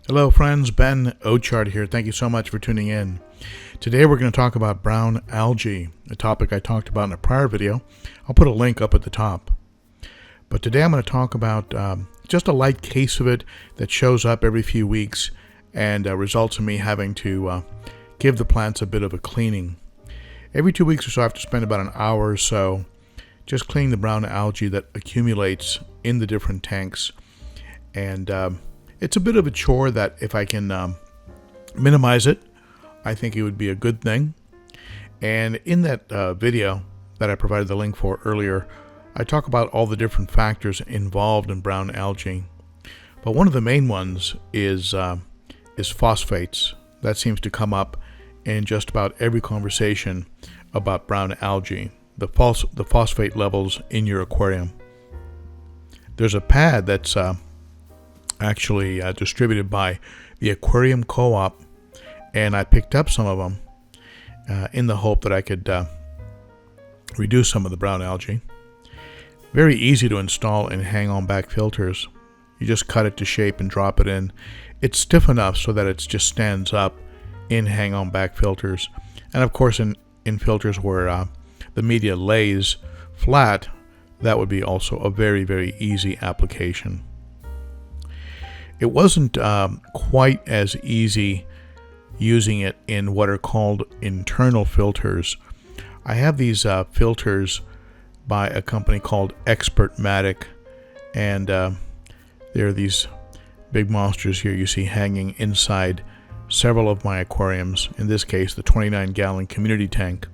Hello friends, Ben Ochart here. Thank you so much for tuning in. Today we're going to talk about brown algae, a topic I talked about in a prior video. I'll put a link up at the top. But today I'm going to talk about just a light case of it that shows up every few weeks and results in me having to give the plants a bit of a cleaning. Every 2 weeks or so I have to spend about an hour or so just cleaning the brown algae that accumulates in the different tanks. And it's a bit of a chore that if I can minimize it, I think it would be a good thing. And in that video that I provided the link for earlier, I talk about all the different factors involved in brown algae. But one of the main ones is phosphates. That seems to come up in just about every conversation about brown algae, the phosphate levels in your aquarium. There's a pad that's actually distributed by the Aquarium co-op, and I picked up some of them in the hope that I could reduce some of the brown algae. Very easy to install and hang on back filters. You just cut it to shape and drop it in. It's stiff enough so that it just stands up in hang on back filters, and of course in filters where the media lays flat, that would be also a very easy application. It wasn't quite as easy using it in what are called internal filters. I have these filters by a company called Expertmatic, and there are these big monsters here you see hanging inside several of my aquariums, in this case the 29-gallon community tank.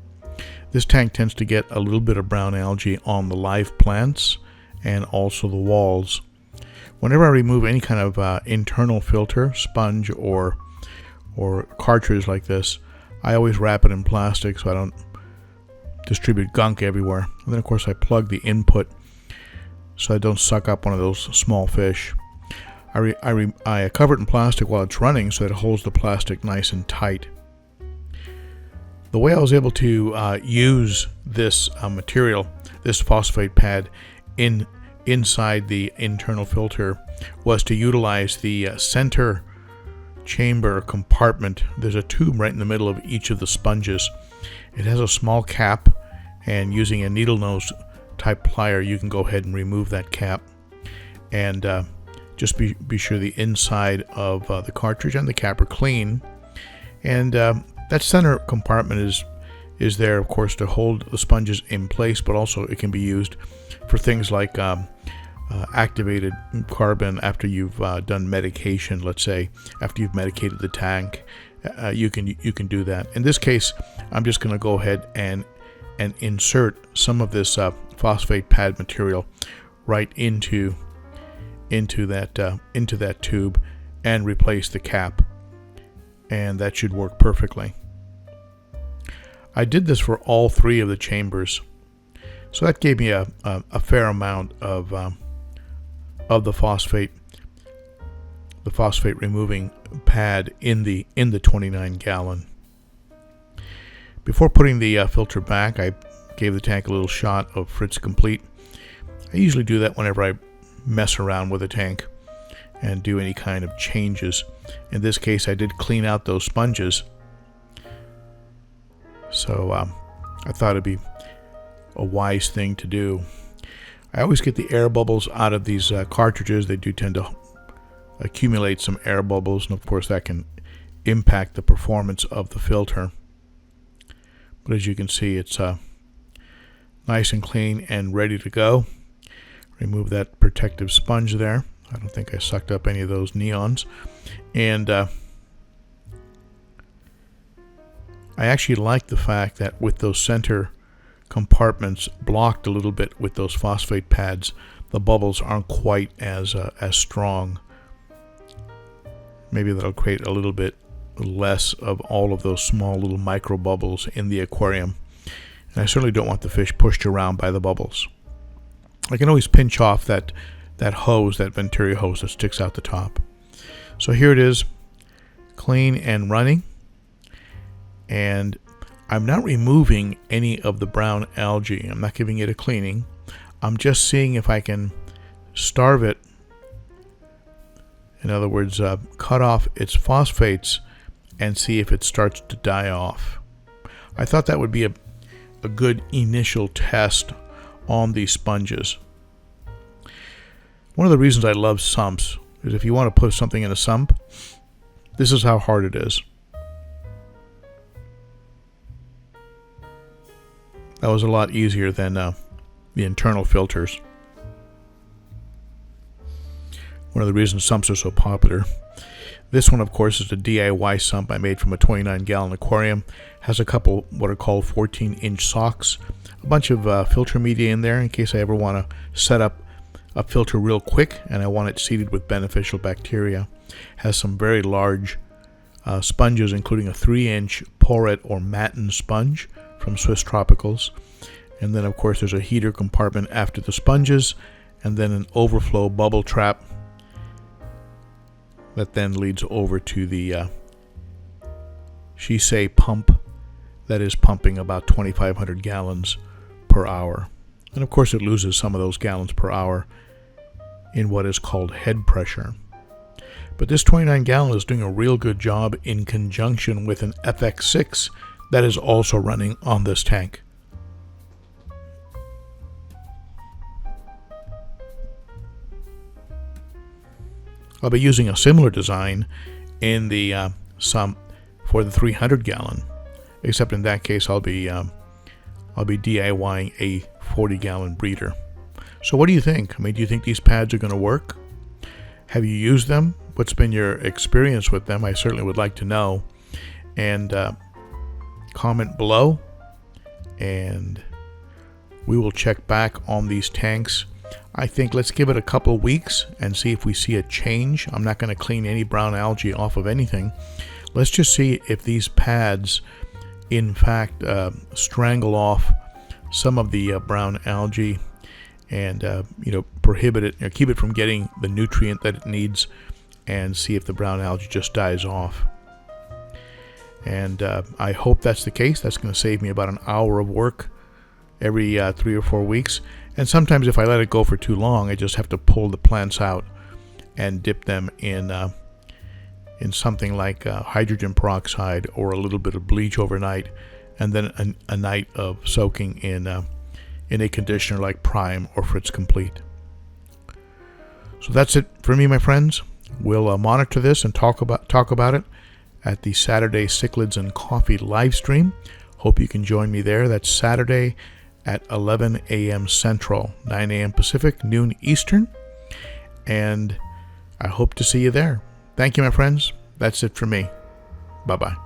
This tank tends to get a little bit of brown algae on the live plants and also the walls. Whenever I remove any kind of internal filter, sponge or cartridge like this, I always wrap it in plastic so I don't distribute gunk everywhere. And then of course I plug the input so I don't suck up one of those small fish. I cover it in plastic while it's running so that it holds the plastic nice and tight. The way I was able to use this material, this phosphate pad, inside the internal filter was to utilize the center chamber compartment. There's a tube right in the middle of each of the sponges. It has a small cap, and using a needle nose type plier you can go ahead and remove that cap, and just be sure the inside of the cartridge and the cap are clean. And that center compartment is there, of course, to hold the sponges in place, but also it can be used for things like activated carbon after you've done medication. Let's say after you've medicated the tank, you can do that. In this case, I'm just going to go ahead and insert some of this phosphate pad material right into that tube and replace the cap, and that should work perfectly. I did this for all three of the chambers, so that gave me a fair amount of the phosphate removing pad in the 29-gallon. Before putting the filter back, I gave the tank a little shot of Fritz Complete. I usually do that whenever I mess around with a tank and do any kind of changes. In this case, I did clean out those sponges, so I thought it'd be a wise thing to do. I always get the air bubbles out of these cartridges. They do tend to accumulate some air bubbles, and of course that can impact the performance of the filter. But as you can see, it's nice and clean and ready to go. Remove that protective sponge there. I don't think I sucked up any of those neons. And I actually like the fact that with those center compartments blocked a little bit with those phosphate pads, the bubbles aren't quite as strong. Maybe that'll create a little bit less of all of those small little micro bubbles in the aquarium. And I certainly don't want the fish pushed around by the bubbles. I can always pinch off that hose, that Venturi hose that sticks out the top. So here it is, clean and running. And I'm not removing any of the brown algae. I'm not giving it a cleaning. I'm just seeing if I can starve it In other words, cut off its phosphates and see if it starts to die off. I thought that would be a good initial test on these sponges. One of the reasons I love sumps is if you want to put something in a sump, this is how hard it is. That was a lot easier than the internal filters. One of the reasons sumps are so popular. This one, of course, is a DIY sump I made from a 29-gallon aquarium. Has a couple what are called 14-inch socks. A bunch of filter media in there in case I ever want to set up a filter real quick and I want it seeded with beneficial bacteria. Has some very large sponges, including a 3-inch porette or matin sponge from Swiss Tropicals. And then, of course, there's a heater compartment after the sponges, and then an overflow bubble trap that then leads over to the Shisei pump that is pumping about 2,500 gallons per hour. And of course it loses some of those gallons per hour in what is called head pressure. But this 29 gallon is doing a real good job in conjunction with an FX6 that is also running on this tank. I'll be using a similar design in the sump for the 300 gallon, except in that case I'll be DIYing a 40-gallon breeder. So what do you think? I mean, do you think these pads are going to work? Have you used them? What's been your experience with them? I certainly would like to know. And comment below, and we will check back on these tanks. I think let's give it a couple of weeks and see if we see a change. I'm not going to clean any brown algae off of anything. Let's just see if these pads in fact strangle off some of the brown algae and prohibit it, or keep it from getting the nutrient that it needs, and see if the brown algae just dies off. And I hope that's the case. That's going to save me about an hour of work every 3 or 4 weeks. And sometimes if I let it go for too long, I just have to pull the plants out and dip them in something like hydrogen peroxide or a little bit of bleach overnight, and then a night of soaking in a conditioner like Prime or Fritz Complete. So that's it for me, my friends. We'll monitor this and talk about it at the Saturday Cichlids and Coffee live stream. Hope you can join me there. That's Saturday at 11 a.m. Central, 9 a.m. Pacific, noon Eastern. And I hope to see you there. Thank you, my friends. That's it for me. Bye-bye.